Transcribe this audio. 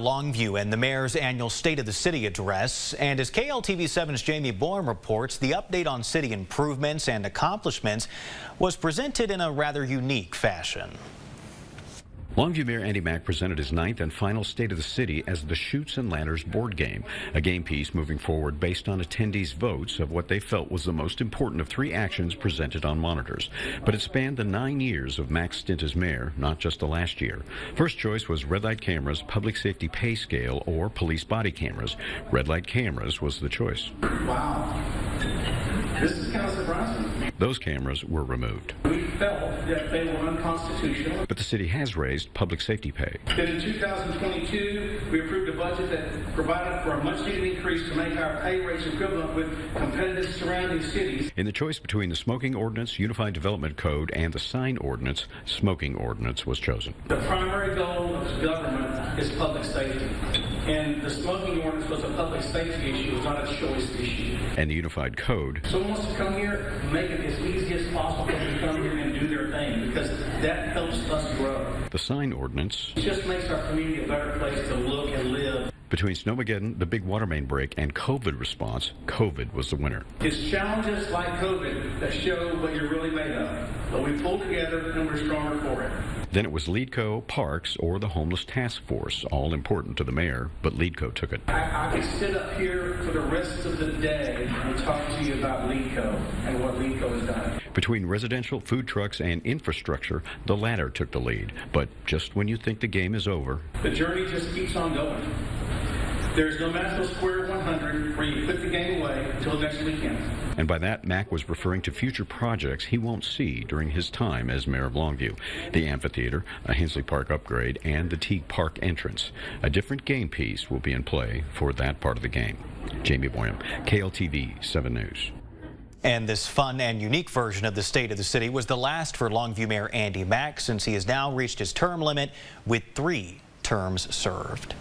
Longview and the mayor's annual State of the City address. And as KLTV7's Jamie Boyum reports, the update on city improvements and accomplishments was presented in a rather unique fashion. Longview Mayor Andy Mack presented his 9th and final State of the City as the Chutes and Ladders board game, a game piece moving forward based on attendees' votes of what they felt was the most important of 3 actions presented on monitors. But it spanned the 9 years of Mack's stint as mayor, not just the last year. First choice was red light cameras, public safety pay scale, or police body cameras. Red light cameras was the choice. Wow. This is kind of surprising. Those cameras were removed. We felt that they were unconstitutional. But the city has raised public safety pay. Then in 2022, we approved a budget that provided for a much-needed increase to make our pay rates equivalent with competitive surrounding cities. In the choice between the smoking ordinance, Unified Development Code, and the sign ordinance, smoking ordinance was chosen. The primary goal of government is public safety. And the smoking ordinance was a public safety issue, it was not a choice issue. And the Unified Code. Someone wants to come here, make it as easy as possible to come here and do their thing, because that helps us grow. The sign ordinance. It just makes our community a better place to look and live. Between Snowmageddon, the big water main break, and COVID response, COVID was the winner. It's challenges like COVID that show what you're really made of. But we pull together and we're stronger for it. Then it was LEEDCO, Parks, or the Homeless Task Force, all important to the mayor, but LEEDCO took it. I could sit up here for the rest of the day and talk to you about LEEDCO and what LEEDCO has done. Between residential, food trucks, and infrastructure, the latter took the lead. But just when you think the game is over, the journey just keeps on going. There's no magical square 100 where you put the game away until next weekend. And by that, Mack was referring to future projects he won't see during his time as mayor of Longview. The amphitheater, a Hensley Park upgrade, and the Teague Park entrance. A different game piece will be in play for that part of the game. Jamie Boyum, KLTV 7 News. And this fun and unique version of the State of the City was the last for Longview Mayor Andy Mack, since he has now reached his term limit with 3 terms served.